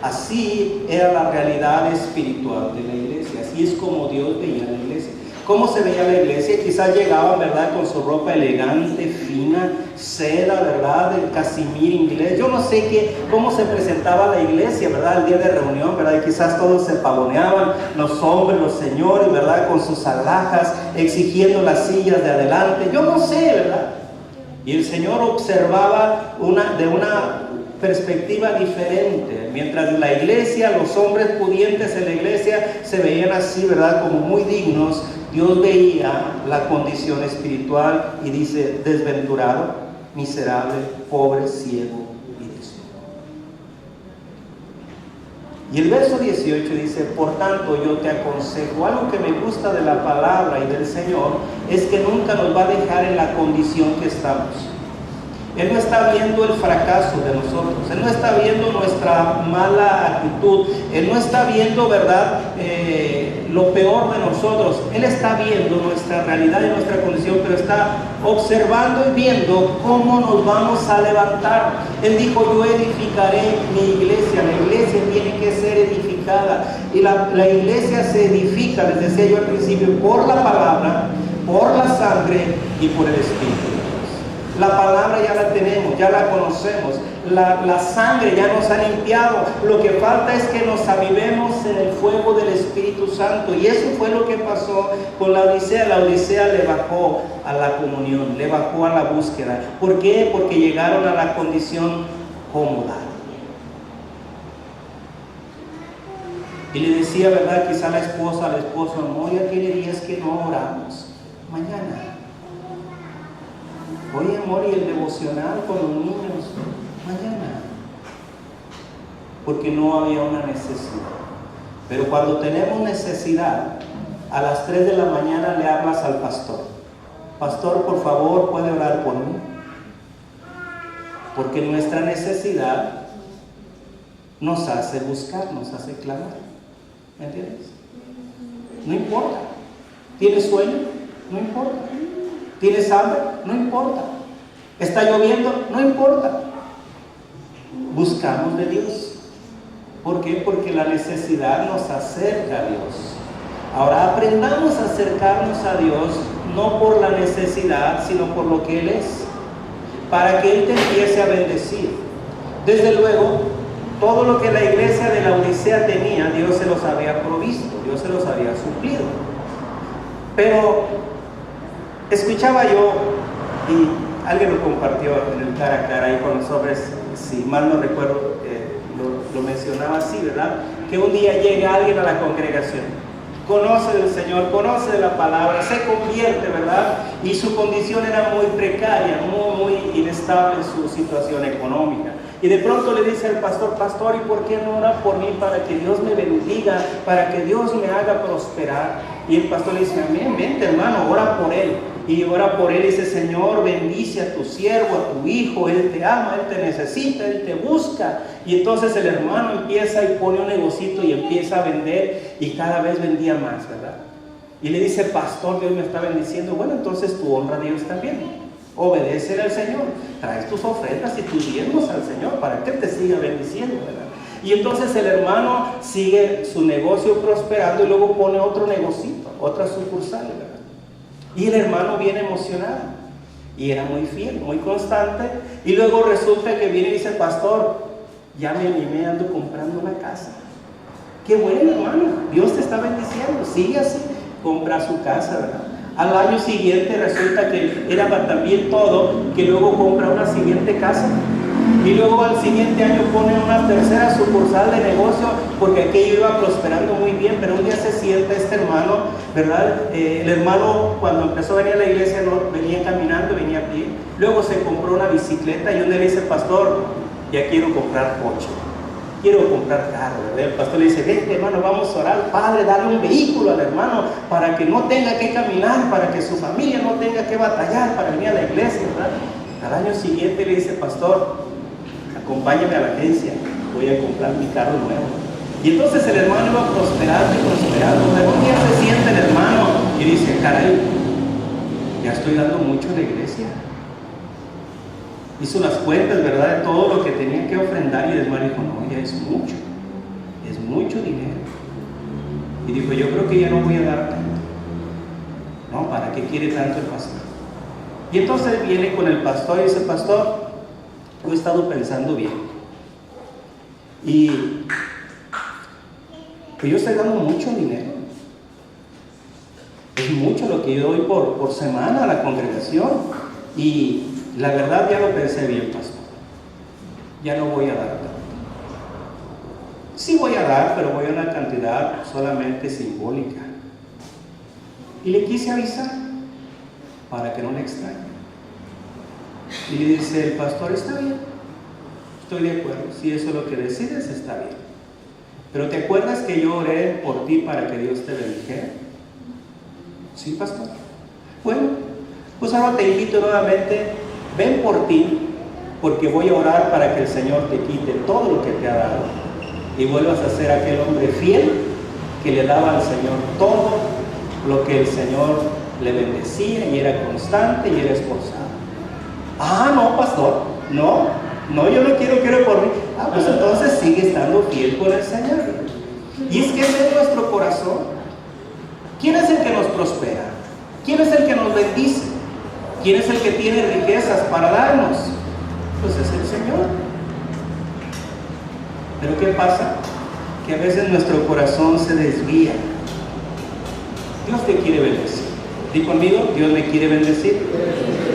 Así era la realidad espiritual de la iglesia. Así es como Dios veía la iglesia. ¿Cómo se veía la iglesia? Quizás llegaban, ¿verdad?, con su ropa elegante, fina, seda, ¿verdad?, del casimir inglés. Yo no sé cómo se presentaba la iglesia, ¿verdad?, el día de reunión, ¿verdad? Y quizás todos se pavoneaban, los hombres, los señores, ¿verdad?, con sus alhajas, exigiendo las sillas de adelante. Yo no sé, ¿verdad? Y el Señor observaba de una perspectiva diferente. Mientras la iglesia, los hombres pudientes en la iglesia se veían así, ¿verdad?, como muy dignos, Dios veía la condición espiritual y dice, desventurado, miserable, pobre, ciego y desnudo. Y el verso 18 dice, por tanto yo te aconsejo, algo que me gusta de la palabra y del Señor, es que nunca nos va a dejar en la condición que estamos. Él no está viendo el fracaso de nosotros, Él no está viendo nuestra mala actitud, Él no está viendo, ¿verdad?, lo peor de nosotros. Él está viendo nuestra realidad y nuestra condición, pero está observando y viendo cómo nos vamos a levantar. Él dijo: yo edificaré mi iglesia. La iglesia tiene que ser edificada, y la iglesia se edifica, les decía yo al principio, por la palabra, por la sangre y por el Espíritu. La palabra ya la tenemos, ya la conocemos, la sangre ya nos ha limpiado. Lo que falta es que nos avivemos en el fuego del Espíritu Santo, y eso fue lo que pasó con la Odisea. La Odisea le bajó a la comunión, le bajó a la búsqueda. ¿Por qué? Porque llegaron a la condición cómoda. Y le decía, ¿verdad?, quizá la esposa al esposo: amor, ya tiene días que no oramos, mañana. Oye, amor, y el devocional con los niños, mañana. Porque no había una necesidad. Pero cuando tenemos necesidad, a las 3 de la mañana le hablas al pastor: pastor, por favor, ¿puede orar por mí? Porque nuestra necesidad nos hace buscar, nos hace clamar. ¿Me entiendes? No importa. ¿Tienes sueño? No importa. ¿Tienes hambre? No importa. ¿Está lloviendo? No importa. Buscamos de Dios. ¿Por qué? Porque la necesidad nos acerca a Dios. Ahora aprendamos a acercarnos a Dios no por la necesidad, sino por lo que Él es, para que Él te empiece a bendecir. Desde luego, todo lo que la iglesia de la Odisea tenía, Dios se los había provisto, Dios se los había suplido. Pero escuchaba yo, y alguien lo compartió en el cara a cara ahí con los hombres, si mal no recuerdo, lo mencionaba así, ¿verdad? Que un día llega alguien a la congregación, conoce del Señor, conoce de la palabra, se convierte, ¿verdad? Y su condición era muy precaria, muy inestable en su situación económica. Y de pronto le dice al pastor: pastor, ¿y por qué no ora por mí para que Dios me bendiga, para que Dios me haga prosperar? Y el pastor le dice: amén, vente hermano, ora por él. Y ora por él y dice: Señor, bendice a tu siervo, a tu hijo, él te ama, él te necesita, él te busca. Y entonces el hermano empieza y pone un negocito y empieza a vender, y cada vez vendía más, ¿verdad? Y le dice: pastor, Dios me está bendiciendo. Bueno, entonces tú honra a Dios también. Obedécele al Señor, traes tus ofrendas y tus diezmos al Señor para que Él te siga bendiciendo, ¿verdad? Y entonces el hermano sigue su negocio prosperando, y luego pone otro negocito, otra sucursal, ¿verdad? Y el hermano viene emocionado, y era muy fiel, muy constante. Y luego resulta que viene y dice: pastor, ya me animé, ando comprando una casa. Qué bueno, hermano, Dios te está bendiciendo, sigue así. Compra su casa, ¿verdad? Al año siguiente resulta que era también todo, que luego compra una siguiente casa, y luego al siguiente año pone una tercera sucursal de negocio, porque aquello iba prosperando muy bien. Pero un día se sienta este hermano, ¿verdad? El hermano, cuando empezó a venir a la iglesia, no venía caminando, venía a pie. Luego se compró una bicicleta, y un día le dice: pastor, ya quiero comprar coche, quiero comprar carro, ¿verdad? El pastor le dice: vente hermano, vamos a orar, Padre, dale un vehículo al hermano para que no tenga que caminar, para que su familia no tenga que batallar para venir a la iglesia, ¿verdad? Al año siguiente le dice: pastor, acompáñame a la agencia, voy a comprar mi carro nuevo. Y entonces el hermano iba prosperando y prosperando. Pero un día se sienta el hermano y dice: caray, ya estoy dando mucho a la iglesia. Hizo las cuentas, ¿verdad?, de todo lo que tenía que ofrendar, y el hermano dijo: no, ya es mucho dinero. Y dijo: yo creo que ya no voy a dar tanto. No, ¿para qué quiere tanto el pastor? Y entonces viene con el pastor y dice: pastor, yo he estado pensando bien, y pues yo estoy dando mucho dinero. Es mucho lo que yo doy por semana a la congregación, y la verdad ya lo pensé bien, pastor. Ya no voy a dar tanto. Sí voy a dar, pero voy a una cantidad solamente simbólica. Y le quise avisar para que no le extrañe. Y le dice el pastor: está bien, estoy de acuerdo, si eso es lo que decides, está bien. Pero ¿te acuerdas que yo oré por ti para que Dios te bendijera? Sí, pastor. Bueno, pues ahora te invito nuevamente, ven por ti, porque voy a orar para que el Señor te quite todo lo que te ha dado y vuelvas a ser aquel hombre fiel que le daba al Señor todo lo que el Señor le bendecía y era constante y era esforzado. Ah, no, pastor, no, yo no quiero por mí. Ah, pues entonces sigue estando fiel con el Señor. Y es que ese es nuestro corazón. ¿Quién es el que nos prospera? ¿Quién es el que nos bendice? ¿Quién es el que tiene riquezas para darnos? Pues es el Señor. Pero ¿qué pasa? Que a veces nuestro corazón se desvía. Dios te quiere bendecir. Di conmigo, Dios me quiere bendecir.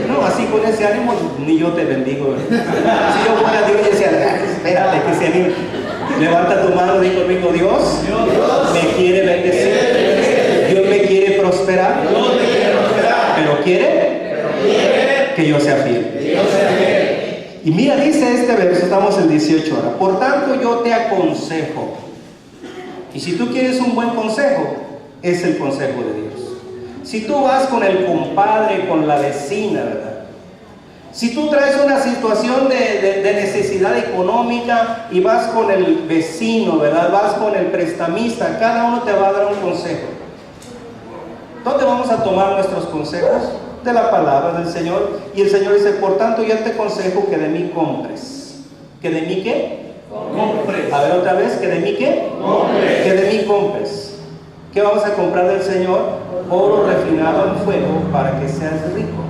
No, así con ese ánimo ni yo te bendigo. Si yo fuera Dios, yo decía, espérate que se anime. Levanta tu mano, di conmigo, Dios me quiere bendecir. Dios me quiere prosperar. Pero quiere que yo sea fiel. Y mira, dice este verso, estamos en 18 ahora. Por tanto, yo te aconsejo. Y si tú quieres un buen consejo, es el consejo de Dios. Si tú vas con el compadre, con la vecina, ¿verdad? Si tú traes una situación de necesidad económica y vas con el vecino, ¿verdad? Vas con el prestamista, cada uno te va a dar un consejo. ¿Dónde vamos a tomar nuestros consejos? De la palabra del Señor. Y el Señor dice, por tanto, yo te aconsejo que de mí compres. ¿Que de mí qué? Compres. A ver otra vez, ¿que de mí qué? Compres. Que de mí compres. ¿Qué vamos a comprar del Señor? Oro refinado en fuego para que seas rico,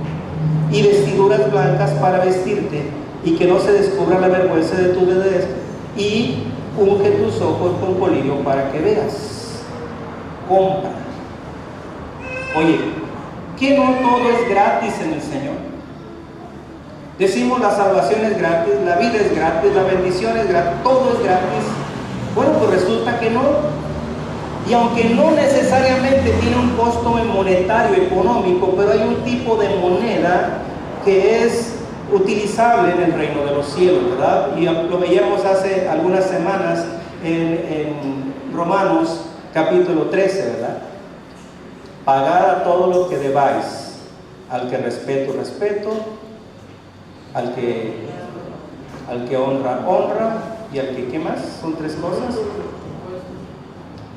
y vestiduras blancas para vestirte, y que no se descubra la vergüenza de tu vejez, y unge tus ojos con colirio para que veas. Compra. Oye, ¿que no todo es gratis en el Señor? Decimos la salvación es gratis, la vida es gratis, la bendición es gratis, todo es gratis. Bueno, pues resulta que no. Y aunque no necesariamente tiene un costo monetario, económico, pero hay un tipo de moneda que es utilizable en el reino de los cielos, ¿verdad? Y lo veíamos hace algunas semanas en Romanos capítulo 13, ¿verdad? Pagad a todo lo que debáis, al que respeto, al que honra, y al que, ¿qué más? Son tres cosas.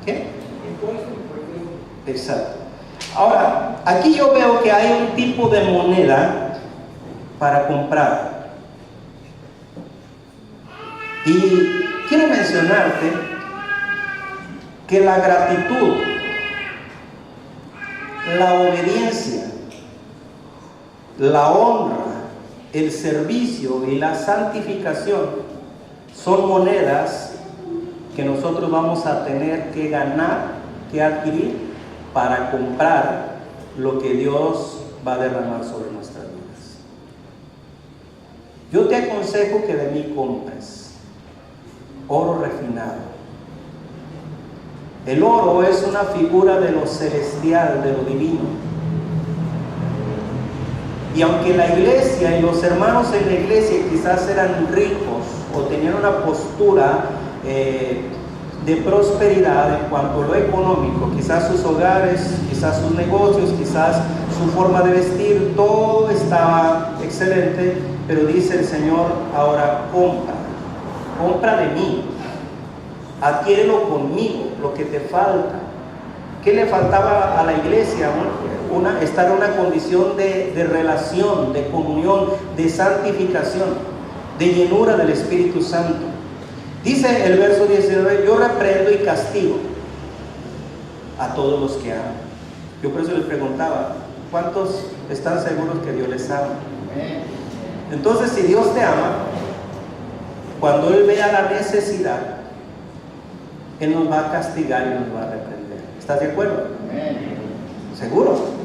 ¿Qué? Exacto. Ahora, aquí yo veo que hay un tipo de moneda para comprar. Y quiero mencionarte que la gratitud, la obediencia, la honra, el servicio y la santificación son monedas que nosotros vamos a tener que ganar, que adquirir para comprar lo que Dios va a derramar sobre nuestras vidas. Yo te aconsejo que de mí compres oro refinado. El oro es una figura de lo celestial, de lo divino. Y aunque la iglesia y los hermanos en la iglesia quizás eran ricos o tenían una postura de prosperidad en cuanto a lo económico, quizás sus hogares, quizás sus negocios, quizás su forma de vestir, todo estaba excelente, pero dice el Señor, ahora compra de mí, adquiérelo conmigo, lo que te falta. ¿Qué le faltaba a la iglesia? Estar en una condición de relación, de comunión, de santificación, de llenura del Espíritu Santo. Dice el verso 19, yo reprendo y castigo a todos los que aman. Yo por eso les preguntaba, ¿cuántos están seguros que Dios les ama? Entonces, si Dios te ama, cuando Él vea la necesidad, Él nos va a castigar y nos va a reprender. ¿Estás de acuerdo? ¿Seguro?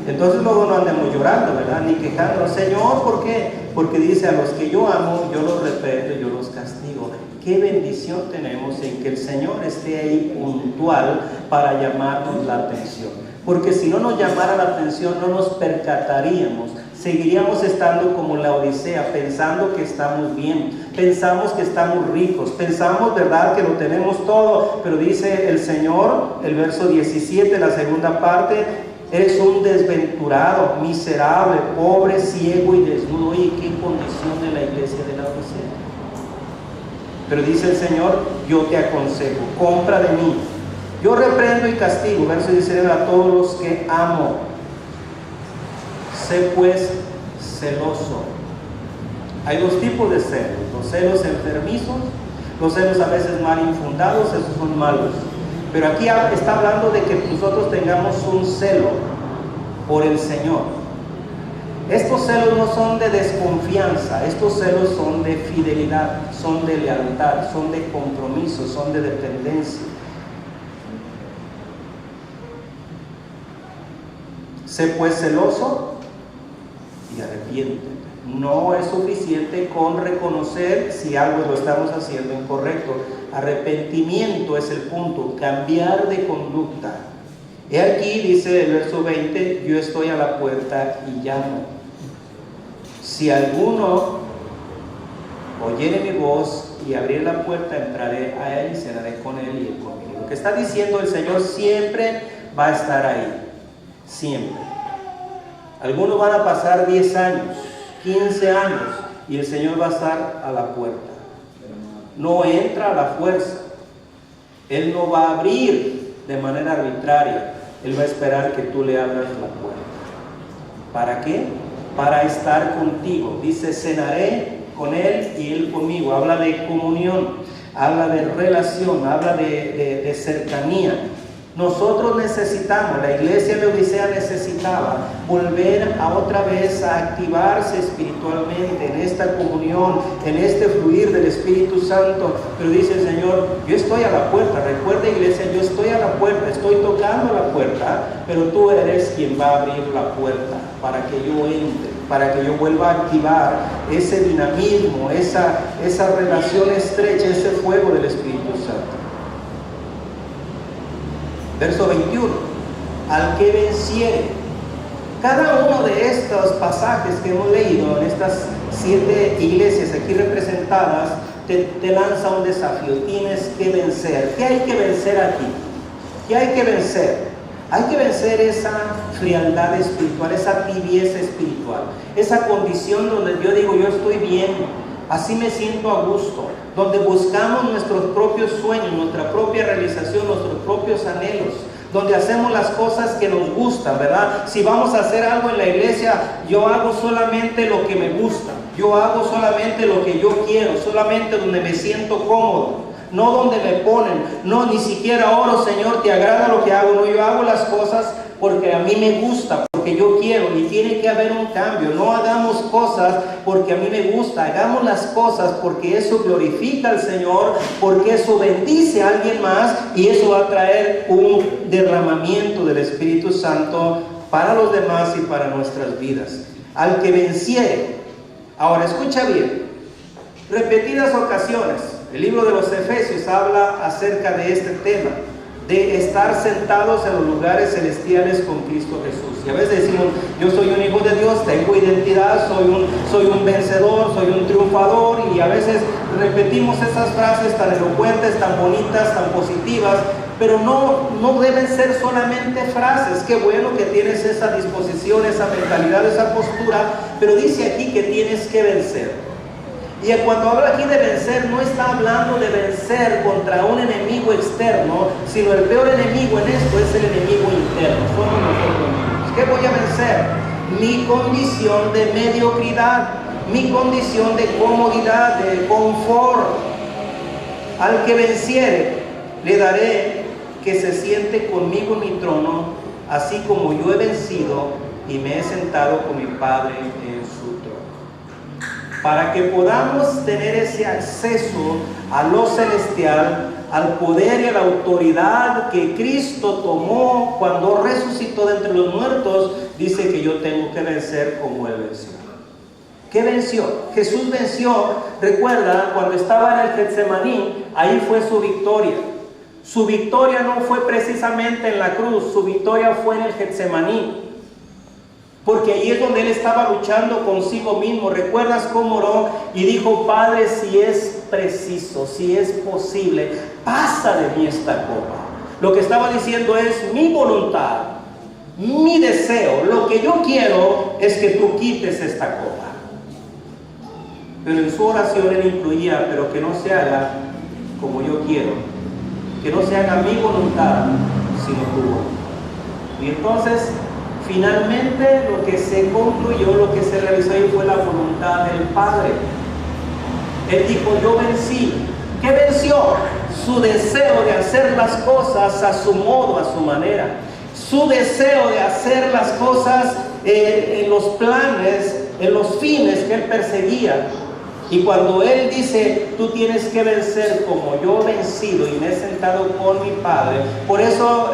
Entonces luego no andemos llorando, ¿verdad? Ni quejándonos. Señor, ¿por qué? Porque dice, a los que yo amo, yo los reprendo, yo los castigo. Qué bendición tenemos en que el Señor esté ahí puntual para llamarnos la atención. Porque si no nos llamara la atención, no nos percataríamos. Seguiríamos estando como la Odisea, pensando que estamos bien, pensamos que estamos ricos, pensamos, ¿verdad?, que lo tenemos todo. Pero dice el Señor, el verso 17, la segunda parte, Eres un desventurado, miserable, pobre, ciego y desnudo. Oye, qué condición de la iglesia de la Odisea. Pero dice el Señor, yo te aconsejo, compra de mí. Yo reprendo y castigo, verso 19, a todos los que amo. Sé pues celoso. Hay dos tipos de celos: los celos enfermizos, los celos a veces mal infundados, esos son malos. Pero aquí está hablando de que nosotros tengamos un celo por el Señor. Estos celos no son de desconfianza, estos celos son de fidelidad, son de lealtad, son de compromiso, son de dependencia. Sé pues celoso y arrepiéntete. No es suficiente con reconocer si algo lo estamos haciendo incorrecto. Arrepentimiento es el punto, cambiar de conducta. He aquí, dice el verso 20, yo estoy a la puerta y llamo. Si alguno oyere mi voz y abrir la puerta, entraré a él y cenaré con él y él conmigo. Lo que está diciendo el Señor siempre va a estar ahí, siempre. Algunos van a pasar 10 años, 15 años y el Señor va a estar a la puerta. No entra a la fuerza. Él no va a abrir de manera arbitraria. Él va a esperar que tú le abras la puerta. ¿Para qué? Para estar contigo. Dice, cenaré con él y él conmigo. Habla de comunión, habla de relación, habla de cercanía. Nosotros necesitamos, la iglesia de Odisea necesitaba volver a otra vez a activarse espiritualmente en esta comunión, en este fluir del Espíritu Santo. Pero dice el Señor, yo estoy a la puerta. Recuerda, iglesia, yo estoy a la puerta, estoy tocando la puerta, pero tú eres quien va a abrir la puerta para que yo entre, para que yo vuelva a activar ese dinamismo, esa relación estrecha, ese fuego del Espíritu Santo. Verso 21, al que venciere. Cada uno de estos pasajes que hemos leído en estas 7 iglesias aquí representadas te lanza un desafío. Tienes que vencer. ¿Qué hay que vencer aquí? ¿Qué hay que vencer? Hay que vencer esa frialdad espiritual, esa tibieza espiritual, esa condición donde yo digo, yo estoy bien, así me siento a gusto, donde buscamos nuestros propios sueños, nuestra propia realización, nuestros propios anhelos, donde hacemos las cosas que nos gustan, ¿verdad? Si vamos a hacer algo en la iglesia, yo hago solamente lo que me gusta, yo hago solamente lo que yo quiero, solamente donde me siento cómodo, no donde me ponen, no, ni siquiera oro, Señor, ¿te agrada lo que hago? No, yo hago las cosas porque a mí me gusta, porque yo quiero, y tiene que haber un cambio. No hagamos cosas porque a mí me gusta, hagamos las cosas porque eso glorifica al Señor, porque eso bendice a alguien más y eso va a traer un derramamiento del Espíritu Santo para los demás y para nuestras vidas. Al que venciere. Ahora escucha bien, repetidas ocasiones el libro de los Efesios habla acerca de este tema, de estar sentados en los lugares celestiales con Cristo Jesús. Y a veces decimos, yo soy un hijo de Dios, tengo identidad, soy un vencedor, soy un triunfador, y a veces repetimos esas frases tan elocuentes, tan bonitas, tan positivas, pero no deben ser solamente frases. Qué bueno que tienes esa disposición, esa mentalidad, esa postura, pero dice aquí que tienes que vencer. Y cuando habla aquí de vencer, no está hablando de vencer contra un enemigo externo, sino el peor enemigo en esto es el enemigo interno, somos nosotros mismos. ¿Qué voy a vencer? Mi condición de mediocridad, mi condición de comodidad, de confort. Al que venciere, le daré que se siente conmigo en mi trono, así como yo he vencido y me he sentado con mi Padre en su trono. Para que podamos tener ese acceso a lo celestial, al poder y a la autoridad que Cristo tomó cuando resucitó de entre los muertos, dice que yo tengo que vencer como Él venció. ¿Qué venció? Jesús venció, recuerda, cuando estaba en el Getsemaní, ahí fue su victoria. Su victoria no fue precisamente en la cruz, su victoria fue en el Getsemaní. Porque ahí es donde Él estaba luchando consigo mismo. ¿Recuerdas cómo oró? Y dijo, Padre, si es preciso, si es posible, pasa de mí esta copa. Lo que estaba diciendo es, mi voluntad mi deseo, lo que yo quiero es que tú quites esta copa. Pero en su oración él incluía, pero que no se haga como yo quiero, que no se haga mi voluntad, sino tu voluntad. Y entonces, finalmente, lo que se concluyó, lo que se realizó ahí fue la voluntad del Padre. Él dijo, yo vencí. ¿Qué venció? Su deseo de hacer las cosas a su modo, a su manera. Su deseo de hacer las cosas en los planes, en los fines que él perseguía. Y cuando él dice, tú tienes que vencer como yo he vencido y me he sentado con mi Padre. Por eso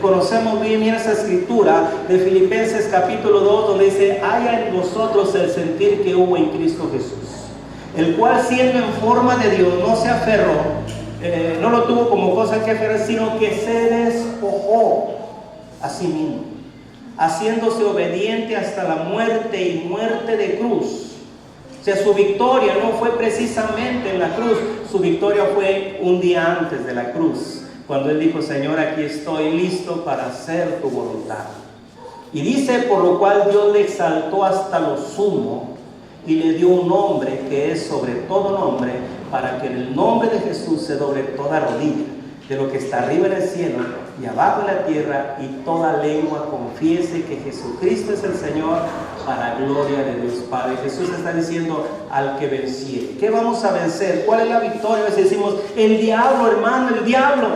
conocemos bien esa escritura de Filipenses capítulo 2, donde dice, haya en vosotros el sentir que hubo en Cristo Jesús, el cual siendo en forma de Dios no se aferró, no lo tuvo como cosa que aferrar, sino que se despojó a sí mismo, haciéndose obediente hasta la muerte y muerte de cruz. O sea, su victoria no fue precisamente en la cruz, su victoria fue un día antes de la cruz, cuando él dijo, Señor, aquí estoy listo para hacer tu voluntad. Y dice, por lo cual Dios le exaltó hasta lo sumo y le dio un nombre que es sobre todo nombre, para que en el nombre de Jesús se doble toda rodilla, de lo que está arriba en el cielo y abajo en la tierra, y toda lengua confiese que Jesucristo es el Señor, para gloria de Dios Padre. Jesús está diciendo al que venciere. ¿Qué vamos a vencer? ¿Cuál es la victoria? A veces decimos, el diablo, hermano, el diablo.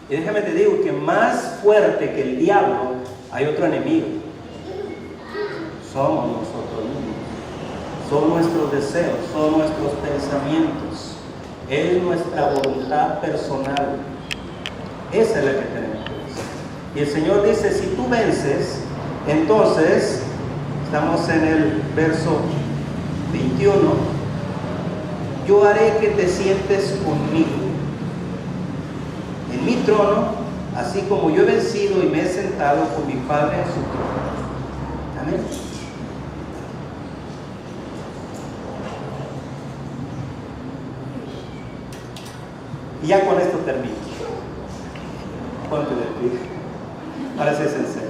Y déjame te digo que más fuerte que el diablo hay otro enemigo. Somos nosotros mismos. Son nuestros deseos, son nuestros pensamientos. Es nuestra voluntad personal. Esa es la que tenemos que vencer. Y el Señor dice, si tú vences, entonces, estamos en el verso 21, yo haré que te sientes conmigo en mi trono, así como yo he vencido y me he sentado con mi Padre en su trono. Amén. Y ya con esto termino. Ponte de pie. Ahora sí es en serio.